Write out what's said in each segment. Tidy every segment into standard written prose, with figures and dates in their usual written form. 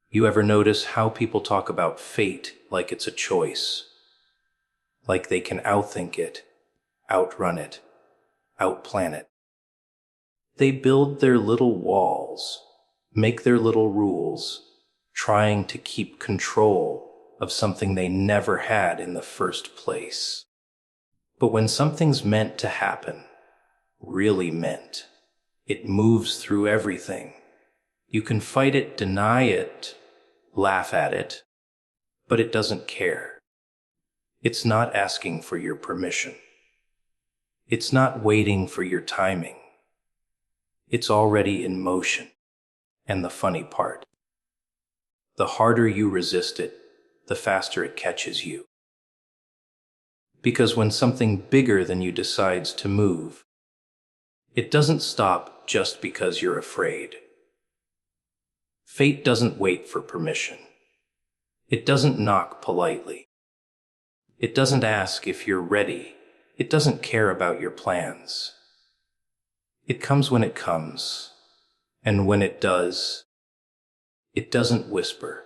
You ever notice how people talk about fate like it's a choice? Like they can outthink it, outrun it, outplan it. They build their little walls, make their little rules, trying to keep control of something they never had in the first place. But when something's meant to happen, really meant, it moves through everything. You can fight it, deny it, laugh at it, but it doesn't care. It's not asking for your permission. It's not waiting for your timing. It's already in motion. And the funny part, the harder you resist it, the faster it catches you. Because when something bigger than you decides to move, it doesn't stop just because you're afraid. Fate doesn't wait for permission. It doesn't knock politely. It doesn't ask if you're ready. It doesn't care about your plans. It comes when it comes, and when it does, it doesn't whisper.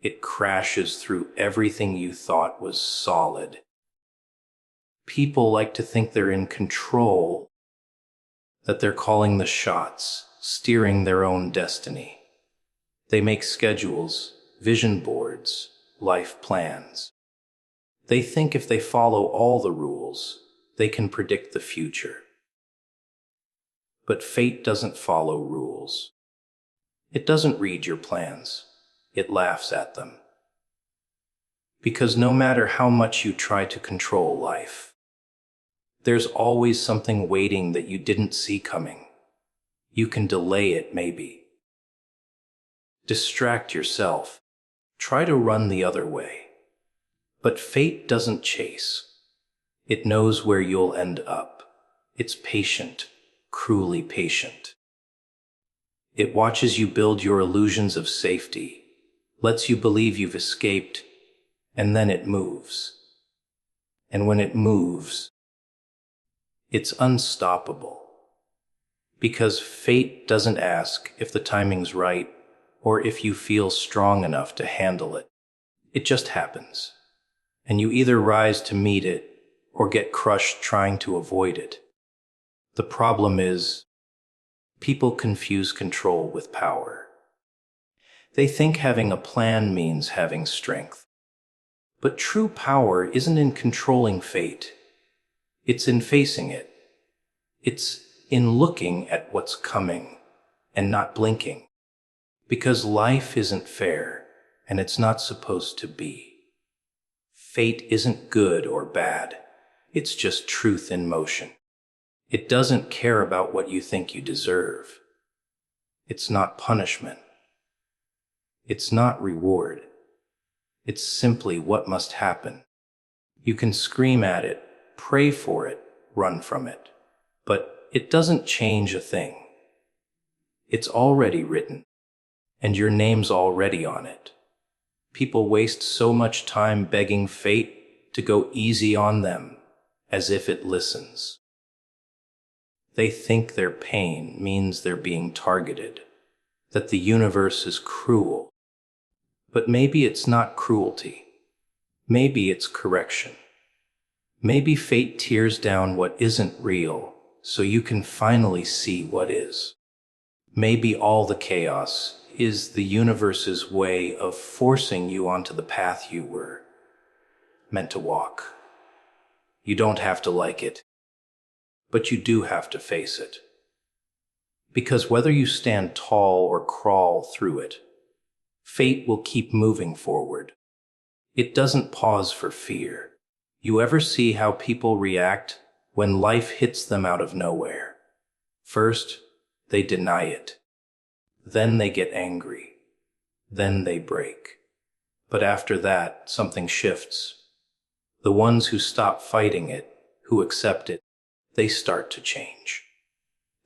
It crashes through everything you thought was solid. People like to think they're in control, that they're calling the shots, steering their own destiny. They make schedules, vision boards, life plans. They think if they follow all the rules, they can predict the future. But fate doesn't follow rules. It doesn't read your plans. It laughs at them. Because no matter how much you try to control life, there's always something waiting that you didn't see coming. You can delay it, maybe. Distract yourself. Try to run the other way. But fate doesn't chase. It knows where you'll end up. It's patient, cruelly patient. It watches you build your illusions of safety, lets you believe you've escaped, and then it moves. And when it moves, it's unstoppable. Because fate doesn't ask if the timing's right or if you feel strong enough to handle it. It just happens. And you either rise to meet it or get crushed trying to avoid it. The problem is, people confuse control with power. They think having a plan means having strength. But true power isn't in controlling fate. It's in facing it. It's in looking at what's coming and not blinking. Because life isn't fair, and it's not supposed to be. Fate isn't good or bad. It's just truth in motion. It doesn't care about what you think you deserve. It's not punishment. It's not reward. It's simply what must happen. You can scream at it, pray for it, run from it. But it doesn't change a thing. It's already written, and your name's already on it. People waste so much time begging fate to go easy on them, as if it listens. They think their pain means they're being targeted, that the universe is cruel. But maybe it's not cruelty. Maybe it's correction. Maybe fate tears down what isn't real, so you can finally see what is. Maybe all the chaos is the universe's way of forcing you onto the path you were meant to walk. You don't have to like it, but you do have to face it. Because whether you stand tall or crawl through it, fate will keep moving forward. It doesn't pause for fear. You ever see how people react when life hits them out of nowhere? First, they deny it. Then they get angry. Then they break. But after that, something shifts. The ones who stop fighting it, who accept it, they start to change.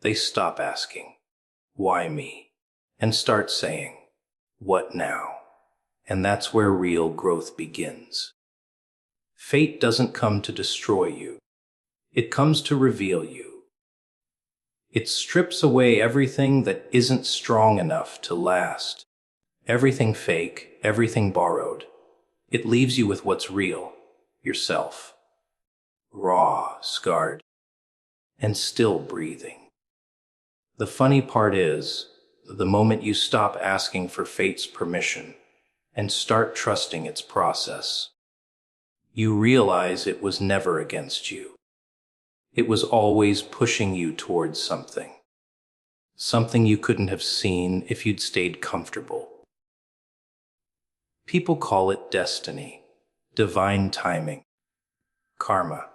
They stop asking, "Why me?" and start saying, "What now?" And that's where real growth begins. Fate doesn't come to destroy you. It comes to reveal you. It strips away everything that isn't strong enough to last, Everything fake, everything borrowed. It leaves you with what's real, yourself. Raw, scarred, and still breathing. The funny part is, the moment you stop asking for fate's permission and start trusting its process, you realize it was never against you. It was always pushing you towards something. Something you couldn't have seen if you'd stayed comfortable. People call it destiny, divine timing, karma.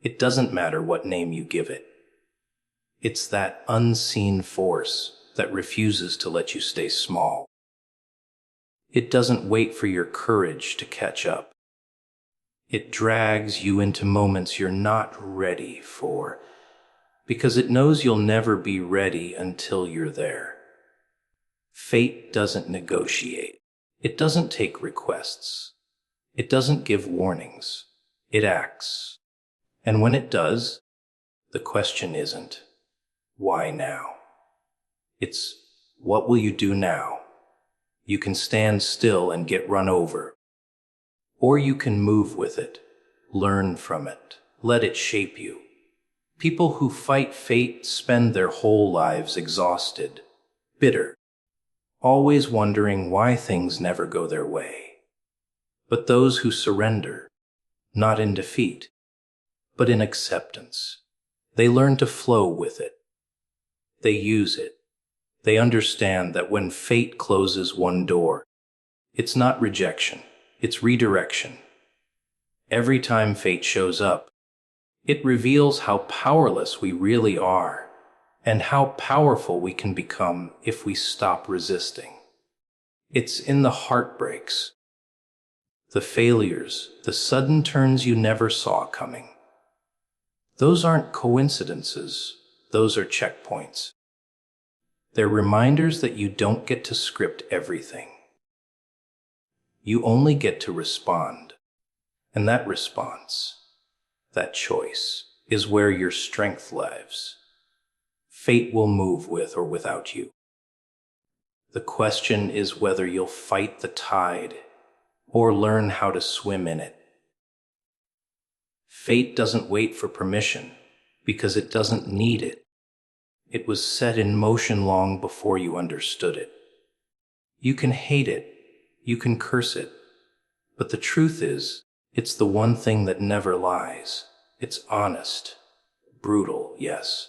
It doesn't matter what name you give it. It's that unseen force that refuses to let you stay small. It doesn't wait for your courage to catch up. It drags you into moments you're not ready for, because it knows you'll never be ready until you're there. Fate doesn't negotiate. It doesn't take requests. It doesn't give warnings. It acts. And when it does, the question isn't, why now? It's, what will you do now? You can stand still and get run over. Or you can move with it, learn from it, let it shape you. People who fight fate spend their whole lives exhausted, bitter, always wondering why things never go their way. But those who surrender, not in defeat, but in acceptance, they learn to flow with it. They use it. They understand that when fate closes one door, it's not rejection, it's redirection. Every time fate shows up, it reveals how powerless we really are and how powerful we can become if we stop resisting. It's in the heartbreaks, the failures, the sudden turns you never saw coming. Those aren't coincidences, those are checkpoints. They're reminders that you don't get to script everything. You only get to respond. And that response, that choice, is where your strength lives. Fate will move with or without you. The question is whether you'll fight the tide or learn how to swim in it. Fate doesn't wait for permission because it doesn't need it. It was set in motion long before you understood it. You can hate it, you can curse it, but the truth is, it's the one thing that never lies. It's honest. Brutal, yes,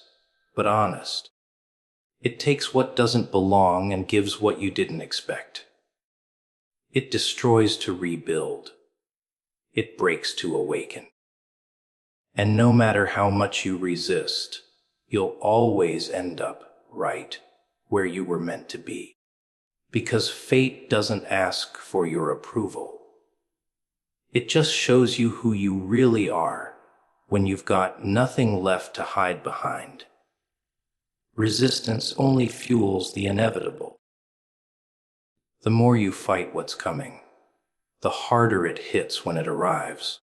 but honest. It takes what doesn't belong and gives what you didn't expect. It destroys to rebuild. It breaks to awaken. And no matter how much you resist, you'll always end up right where you were meant to be. Because fate doesn't ask for your approval. It just shows you who you really are when you've got nothing left to hide behind. Resistance only fuels the inevitable. The more you fight what's coming, the harder it hits when it arrives.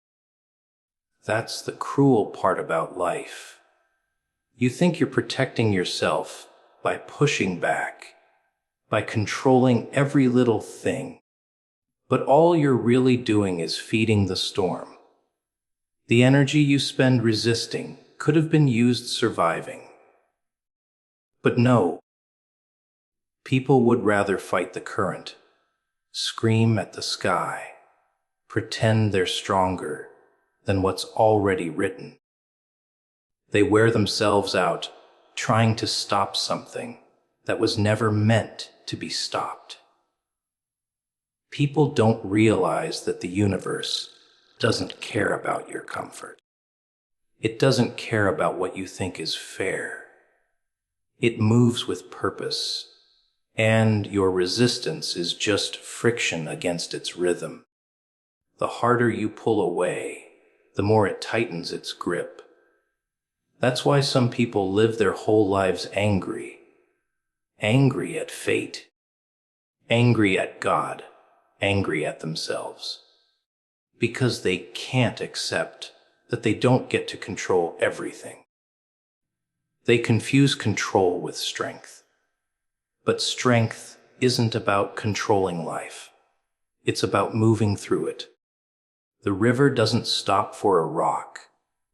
That's the cruel part about life. You think you're protecting yourself by pushing back, by controlling every little thing, but all you're really doing is feeding the storm. The energy you spend resisting could have been used surviving. But no, people would rather fight the current, scream at the sky, pretend they're stronger than what's already written. They wear themselves out trying to stop something that was never meant to be stopped. People don't realize that the universe doesn't care about your comfort. It doesn't care about what you think is fair. It moves with purpose, and your resistance is just friction against its rhythm. The harder you pull away, the more it tightens its grip. That's why some people live their whole lives angry. Angry at fate. Angry at God. Angry at themselves. Because they can't accept that they don't get to control everything. They confuse control with strength. But strength isn't about controlling life. It's about moving through it. The river doesn't stop for a rock.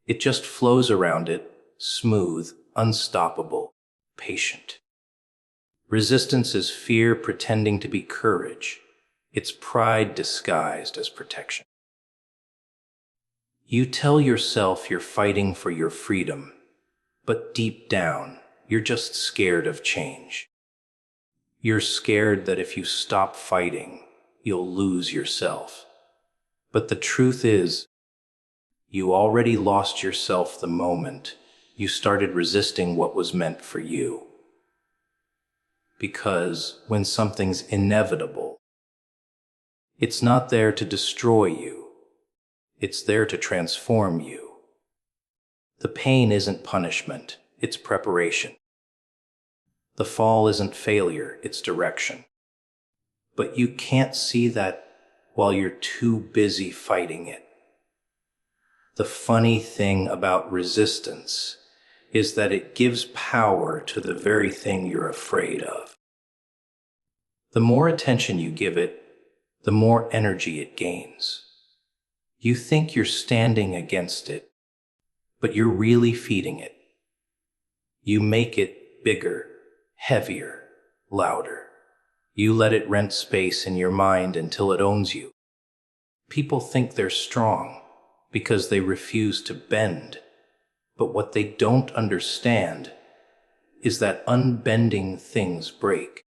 It just flows around it, smooth, unstoppable, patient. Resistance is fear pretending to be courage. It's pride disguised as protection. You tell yourself you're fighting for your freedom, but deep down, you're just scared of change. You're scared that if you stop fighting, you'll lose yourself. But the truth is, you already lost yourself the moment you started resisting what was meant for you. Because when something's inevitable, it's not there to destroy you. It's there to transform you. The pain isn't punishment, it's preparation. The fall isn't failure, it's direction. But you can't see that while you're too busy fighting it. The funny thing about resistance is that it gives power to the very thing you're afraid of. The more attention you give it, the more energy it gains. You think you're standing against it, but you're really feeding it. You make it bigger, heavier, louder. You let it rent space in your mind until it owns you. People think they're strong because they refuse to bend. But what they don't understand is that unbending things break.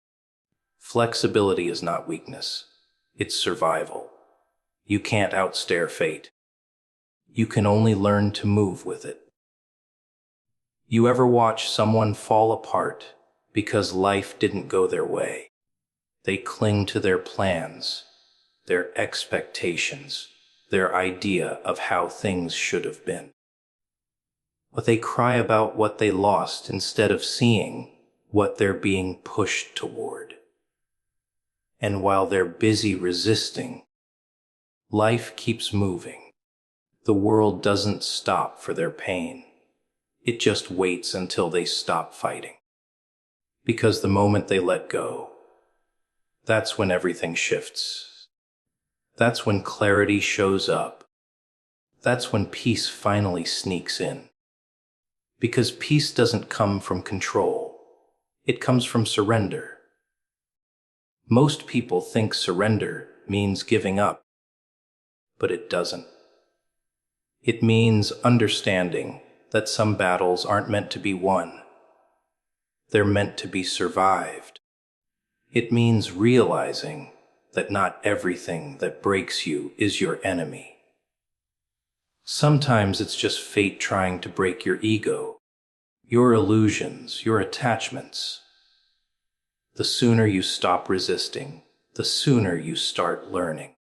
Flexibility is not weakness. It's survival. You can't outstare fate. You can only learn to move with it. You ever watch someone fall apart because life didn't go their way? They cling to their plans, their expectations, their idea of how things should have been. But they cry about what they lost instead of seeing what they're being pushed toward. And while they're busy resisting, life keeps moving. The world doesn't stop for their pain. It just waits until they stop fighting. Because the moment they let go, that's when everything shifts. That's when clarity shows up. That's when peace finally sneaks in. Because peace doesn't come from control. It comes from surrender. Most people think surrender means giving up, but it doesn't. It means understanding that some battles aren't meant to be won. They're meant to be survived. It means realizing that not everything that breaks you is your enemy. Sometimes it's just fate trying to break your ego, your illusions, your attachments. The sooner you stop resisting, the sooner you start learning.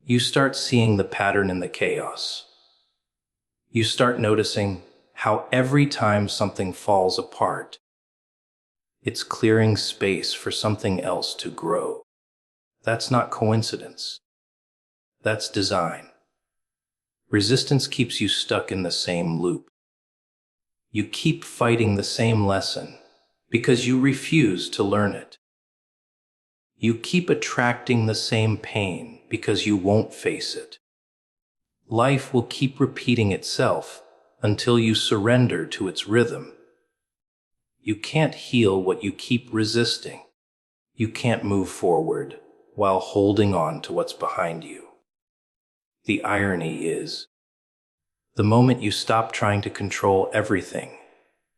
You start seeing the pattern in the chaos. You start noticing how every time something falls apart, it's clearing space for something else to grow. That's not coincidence. That's design. Resistance keeps you stuck in the same loop. You keep fighting the same lesson because you refuse to learn it. You keep attracting the same pain because you won't face it. Life will keep repeating itself until you surrender to its rhythm. You can't heal what you keep resisting. You can't move forward while holding on to what's behind you. The irony is, the moment you stop trying to control everything,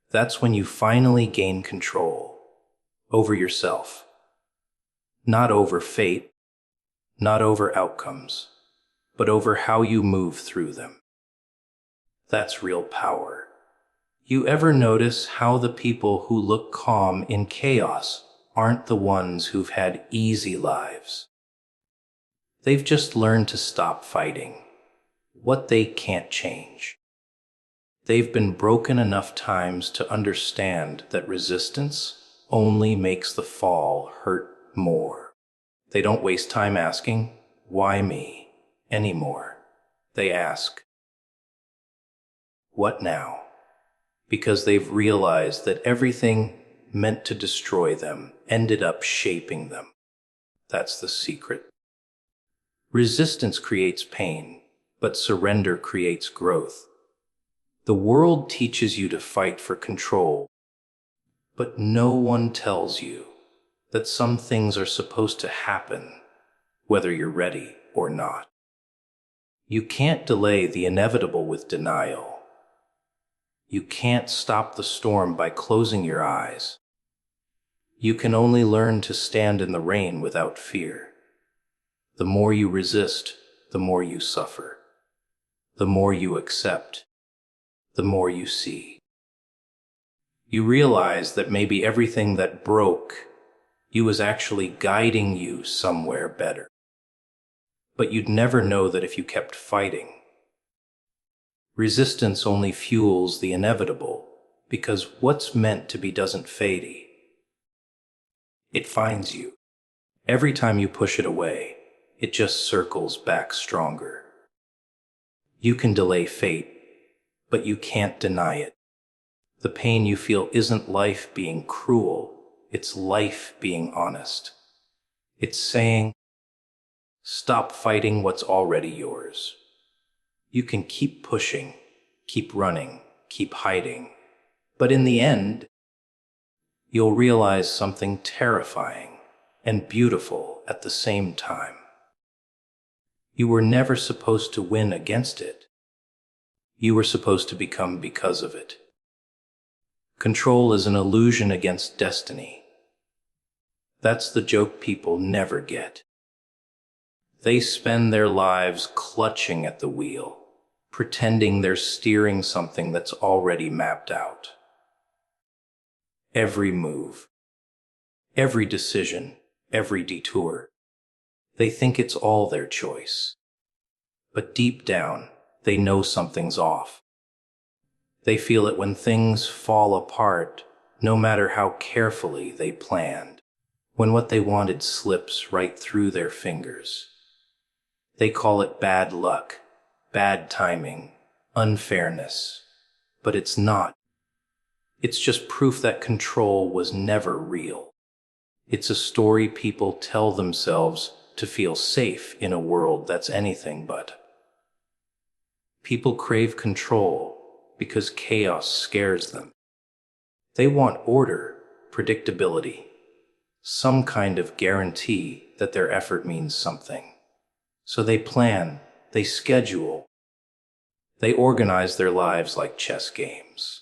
that's when you finally gain control over yourself. Not over fate, not over outcomes, but over how you move through them. That's real power. You ever notice how the people who look calm in chaos aren't the ones who've had easy lives? They've just learned to stop fighting what they can't change. They've been broken enough times to understand that resistance only makes the fall hurt more. They don't waste time asking, "Why me?" anymore. They ask, "What now?" Because they've realized that everything meant to destroy them ended up shaping them. That's the secret. Resistance creates pain, but surrender creates growth. The world teaches you to fight for control, but no one tells you that some things are supposed to happen, whether you're ready or not. You can't delay the inevitable with denial. You can't stop the storm by closing your eyes. You can only learn to stand in the rain without fear. The more you resist, the more you suffer. The more you accept, the more you see. You realize that maybe everything that broke you was actually guiding you somewhere better. But you'd never know that if you kept fighting. Resistance only fuels the inevitable, because what's meant to be doesn't fade. It finds you. Every time you push it away, it just circles back stronger. You can delay fate, but you can't deny it. The pain you feel isn't life being cruel, it's life being honest. It's saying, stop fighting what's already yours. You can keep pushing, keep running, keep hiding, but in the end, you'll realize something terrifying and beautiful at the same time. You were never supposed to win against it. You were supposed to become because of it. Control is an illusion against destiny. That's the joke people never get. They spend their lives clutching at the wheel, pretending they're steering something that's already mapped out. Every move, every decision, every detour, they think it's all their choice. But deep down, they know something's off. They feel it when things fall apart, no matter how carefully they planned, when what they wanted slips right through their fingers. They call it bad luck, bad timing, unfairness, but it's not. It's just proof that control was never real. It's a story people tell themselves to feel safe in a world that's anything but. People crave control because chaos scares them. They want order, predictability, some kind of guarantee that their effort means something. So they plan, they schedule, they organize their lives like chess games.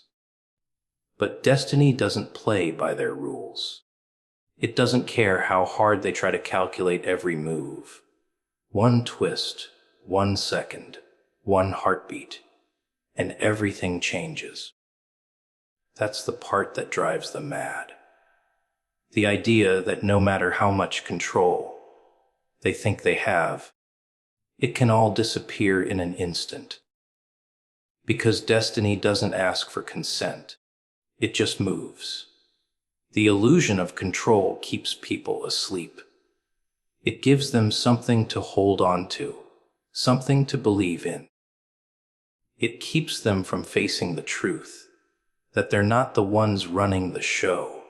But destiny doesn't play by their rules. It doesn't care how hard they try to calculate every move. One twist, 1 second, one heartbeat, and everything changes. That's the part that drives them mad. The idea that no matter how much control they think they have, it can all disappear in an instant. Because destiny doesn't ask for consent, it just moves. The illusion of control keeps people asleep. It gives them something to hold on to, something to believe in. It keeps them from facing the truth, that they're not the ones running the show.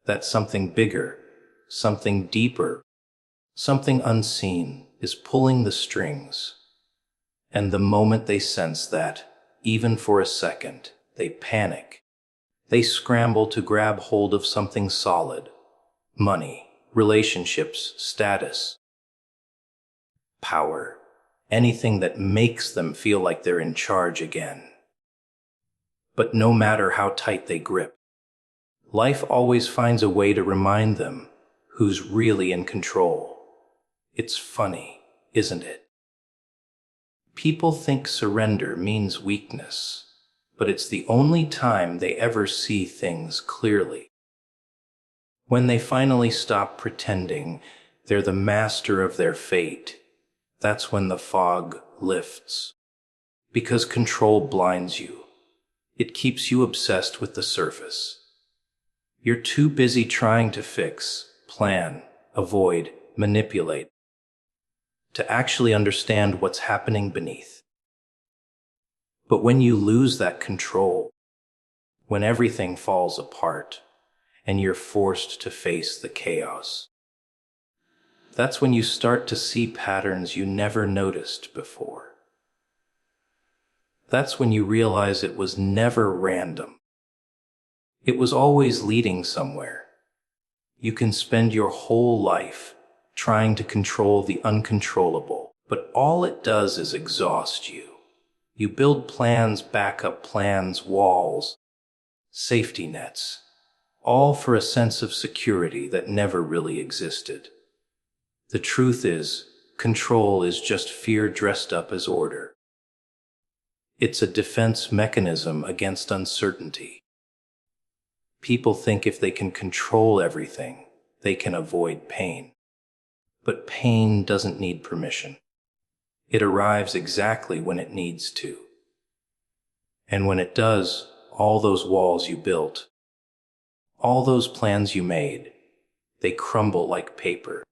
That something bigger, something deeper, something unseen is pulling the strings. And the moment they sense that, even for a second, they panic. They scramble to grab hold of something solid. Money, relationships, status, power, anything that makes them feel like they're in charge again. But no matter how tight they grip, life always finds a way to remind them who's really in control. It's funny, isn't it? People think surrender means weakness, but it's the only time they ever see things clearly. When they finally stop pretending they're the master of their fate, that's when the fog lifts. Because control blinds you. It keeps you obsessed with the surface. You're too busy trying to fix, plan, avoid, manipulate, to actually understand what's happening beneath. But when you lose that control, when everything falls apart, and you're forced to face the chaos. That's when you start to see patterns you never noticed before. That's when you realize it was never random. It was always leading somewhere. You can spend your whole life trying to control the uncontrollable, but all it does is exhaust you. You build plans, backup plans, walls, safety nets, all for a sense of security that never really existed. The truth is, control is just fear dressed up as order. It's a defense mechanism against uncertainty. People think if they can control everything, they can avoid pain. But pain doesn't need permission. It arrives exactly when it needs to. And when it does, all those walls you built, all those plans you made, they crumble like paper.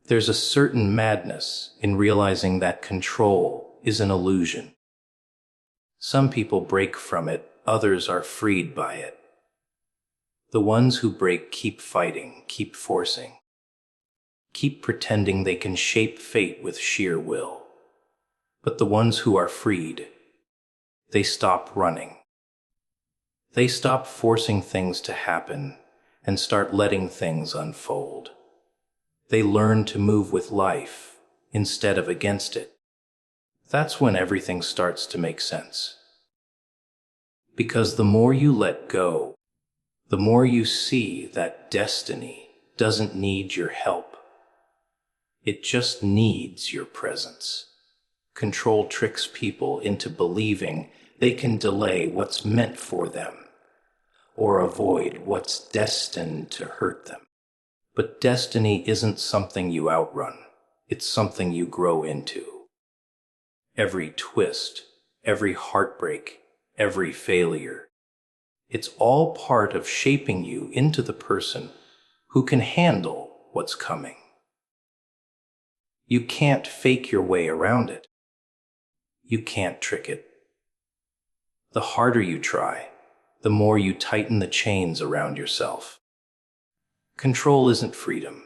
There's a certain madness in realizing that control is an illusion. Some people break from it, others are freed by it. The ones who break keep fighting, keep forcing, keep pretending they can shape fate with sheer will. But the ones who are freed, they stop running. They stop forcing things to happen and start letting things unfold. They learn to move with life instead of against it. That's when everything starts to make sense. Because the more you let go, the more you see that destiny doesn't need your help. It just needs your presence. Control tricks people into believing they can delay what's meant for them or avoid what's destined to hurt them. But destiny isn't something you outrun. It's something you grow into. Every twist, every heartbreak, every failure, it's all part of shaping you into the person who can handle what's coming. You can't fake your way around it. You can't trick it. The harder you try, the more you tighten the chains around yourself. Control isn't freedom.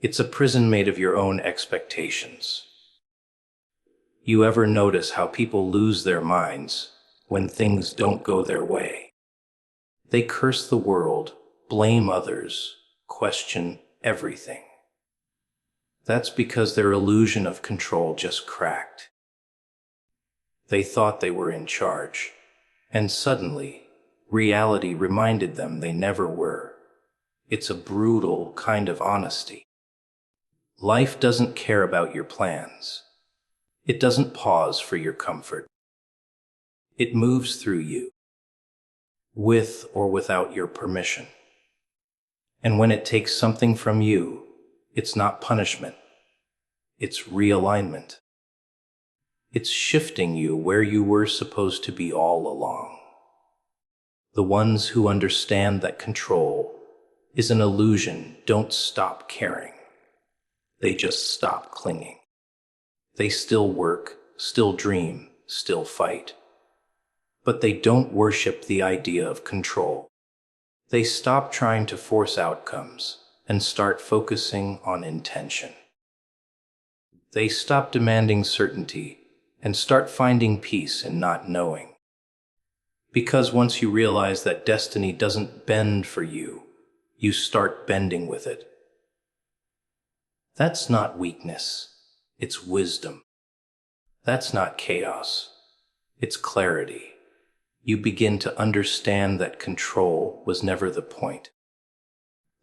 It's a prison made of your own expectations. You ever notice how people lose their minds when things don't go their way? They curse the world, blame others, question everything. That's because their illusion of control just cracked. They thought they were in charge, and suddenly, reality reminded them they never were. It's a brutal kind of honesty. Life doesn't care about your plans. It doesn't pause for your comfort. It moves through you, with or without your permission. And when it takes something from you, it's not punishment. It's realignment. It's shifting you where you were supposed to be all along. The ones who understand that control is an illusion don't stop caring. They just stop clinging. They still work, still dream, still fight. But they don't worship the idea of control. They stop trying to force outcomes and start focusing on intention. They stop demanding certainty and start finding peace in not knowing. Because once you realize that destiny doesn't bend for you, you start bending with it. That's not weakness, it's wisdom. That's not chaos, it's clarity. You begin to understand that control was never the point.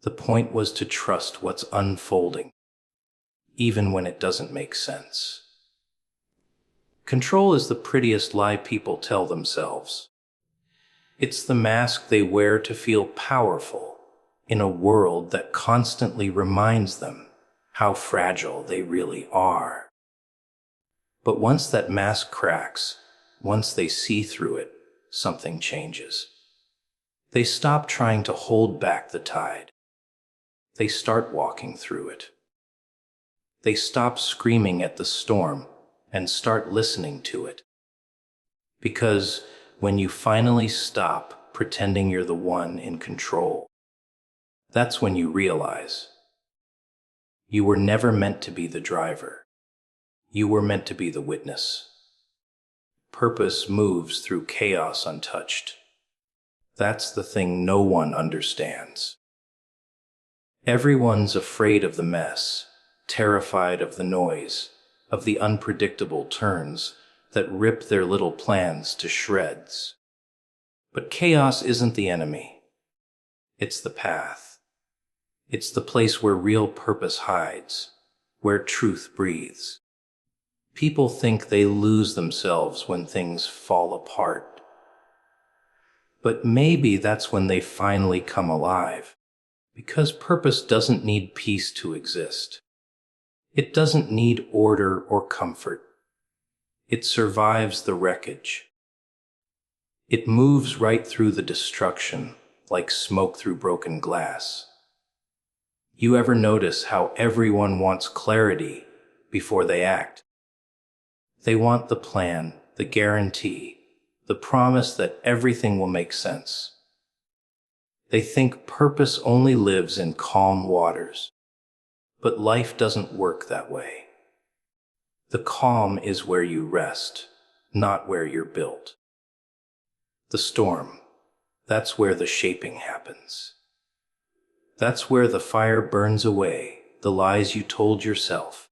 The point was to trust what's unfolding, even when it doesn't make sense. Control is the prettiest lie people tell themselves. It's the mask they wear to feel powerful in a world that constantly reminds them how fragile they really are. But once that mask cracks, once they see through it, something changes. They stop trying to hold back the tide. They start walking through it. They stop screaming at the storm and start listening to it. Because when you finally stop pretending you're the one in control. That's when you realize you were never meant to be the driver. You were meant to be the witness. Purpose moves through chaos untouched. That's the thing no one understands. Everyone's afraid of the mess, terrified of the noise, of the unpredictable turns that rip their little plans to shreds. But chaos isn't the enemy. It's the path. It's the place where real purpose hides, where truth breathes. People think they lose themselves when things fall apart. But maybe that's when they finally come alive. Because purpose doesn't need peace to exist. It doesn't need order or comfort. It survives the wreckage. It moves right through the destruction, like smoke through broken glass. You ever notice how everyone wants clarity before they act? They want the plan, the guarantee, the promise that everything will make sense. They think purpose only lives in calm waters. But life doesn't work that way. The calm is where you rest, not where you're built. The storm, that's where the shaping happens. That's where the fire burns away, the lies you told yourself.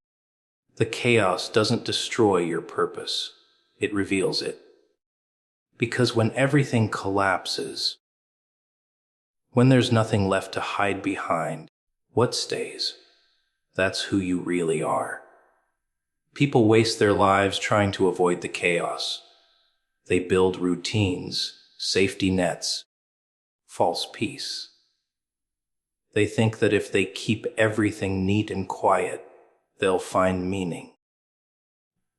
The chaos doesn't destroy your purpose, it reveals it. Because when everything collapses, when there's nothing left to hide behind, what stays? That's who you really are. People waste their lives trying to avoid the chaos. They build routines, safety nets, false peace. They think that if they keep everything neat and quiet, they'll find meaning.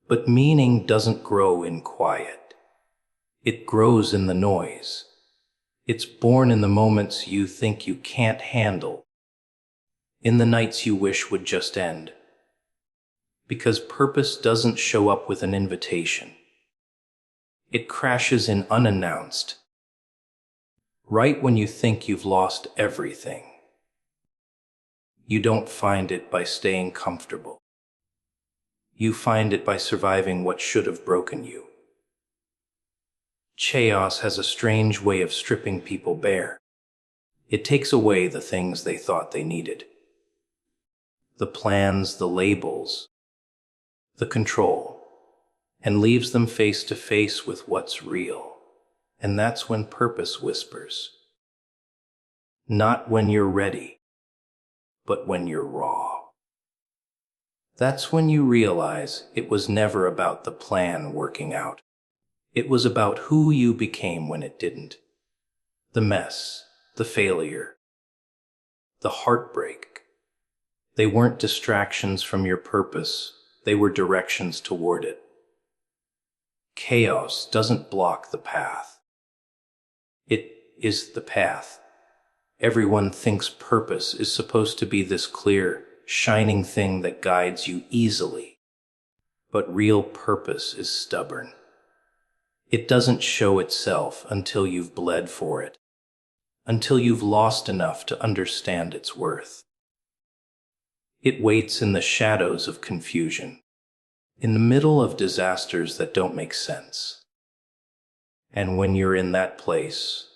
But meaning doesn't grow in quiet. It grows in the noise. It's born in the moments you think you can't handle, in the nights you wish would just end. Because purpose doesn't show up with an invitation. It crashes in unannounced, right when you think you've lost everything. You don't find it by staying comfortable. You find it by surviving what should have broken you. Chaos has a strange way of stripping people bare. It takes away the things they thought they needed. The plans, the labels, the control, and leaves them face to face with what's real. And that's when purpose whispers. Not when you're ready, but when you're raw. That's when you realize it was never about the plan working out. It was about who you became when it didn't. The mess, the failure, the heartbreak. They weren't distractions from your purpose. They were directions toward it. Chaos doesn't block the path. It is the path. Everyone thinks purpose is supposed to be this clear, shining thing that guides you easily. But real purpose is stubborn. It doesn't show itself until you've bled for it, until you've lost enough to understand its worth. It waits in the shadows of confusion, in the middle of disasters that don't make sense. And when you're in that place,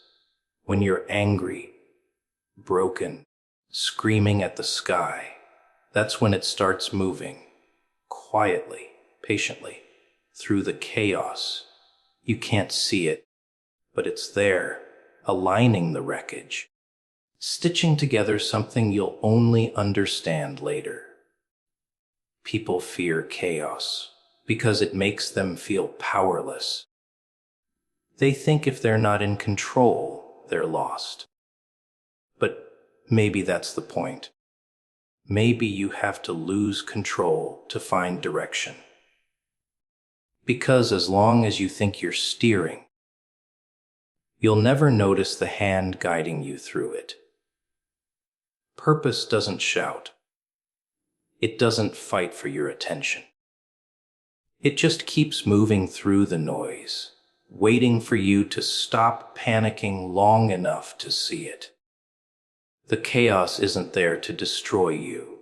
when you're angry, broken, screaming at the sky, that's when it starts moving, quietly, patiently, through the chaos. You can't see it, but it's there, aligning the wreckage, stitching together something you'll only understand later. People fear chaos because it makes them feel powerless. They think if they're not in control, they're lost. But maybe that's the point. Maybe you have to lose control to find direction. Because as long as you think you're steering, you'll never notice the hand guiding you through it. Purpose doesn't shout. It doesn't fight for your attention. It just keeps moving through the noise, waiting for you to stop panicking long enough to see it. The chaos isn't there to destroy you.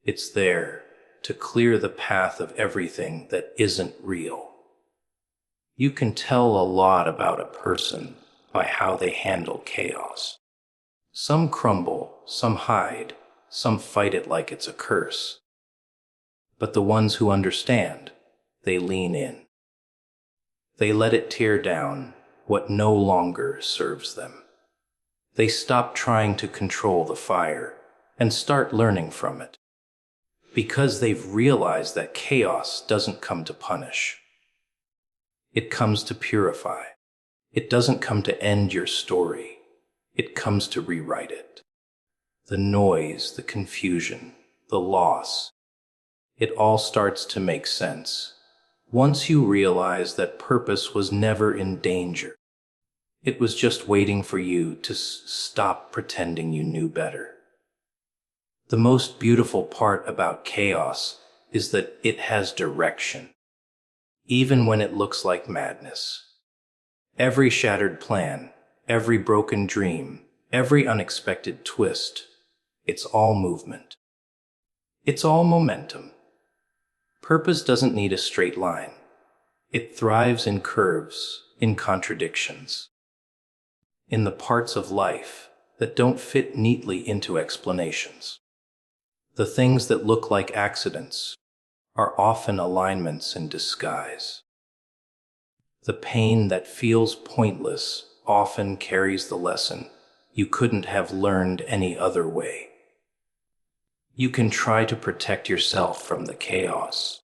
It's there to clear the path of everything that isn't real. You can tell a lot about a person by how they handle chaos. Some crumble, some hide, some fight it like it's a curse. But the ones who understand, they lean in. They let it tear down what no longer serves them. They stop trying to control the fire and start learning from it. Because they've realized that chaos doesn't come to punish. It comes to purify. It doesn't come to end your story. It comes to rewrite it. The noise, the confusion, the loss, it all starts to make sense once you realize that purpose was never in danger. It was just waiting for you to stop pretending you knew better. The most beautiful part about chaos is that it has direction, even when it looks like madness. Every shattered plan, every broken dream, every unexpected twist, it's all movement. It's all momentum. Purpose doesn't need a straight line. It thrives in curves, in contradictions, in the parts of life that don't fit neatly into explanations. The things that look like accidents are often alignments in disguise. The pain that feels pointless often carries the lesson you couldn't have learned any other way. You can try to protect yourself from the chaos,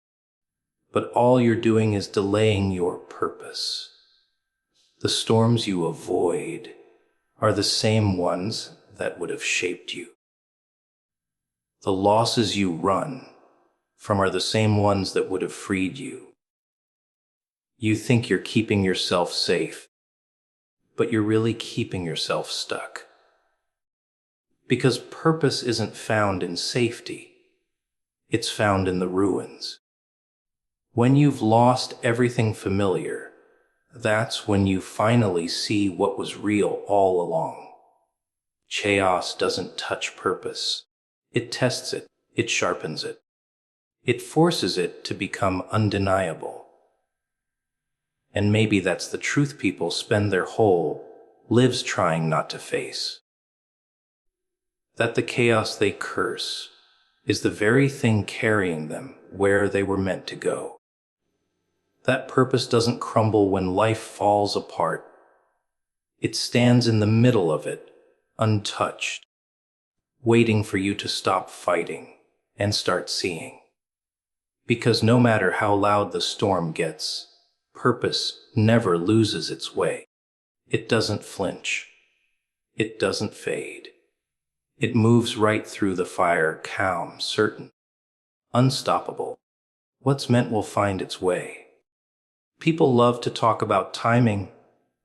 but all you're doing is delaying your purpose. The storms you avoid are the same ones that would have shaped you. The losses you run from are the same ones that would have freed you. You think you're keeping yourself safe, but you're really keeping yourself stuck. Because purpose isn't found in safety, it's found in the ruins. When you've lost everything familiar, that's when you finally see what was real all along. Chaos doesn't touch purpose. It tests it, it sharpens it. It forces it to become undeniable. And maybe that's the truth people spend their whole lives trying not to face. That the chaos they curse is the very thing carrying them where they were meant to go. That purpose doesn't crumble when life falls apart. It stands in the middle of it, untouched, waiting for you to stop fighting and start seeing. Because no matter how loud the storm gets, purpose never loses its way. It doesn't flinch. It doesn't fade. It moves right through the fire, calm, certain, unstoppable. What's meant will find its way. People love to talk about timing,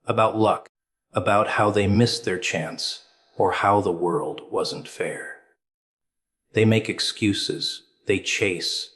about luck, about how they missed their chance, or how the world wasn't fair. They make excuses, they chase,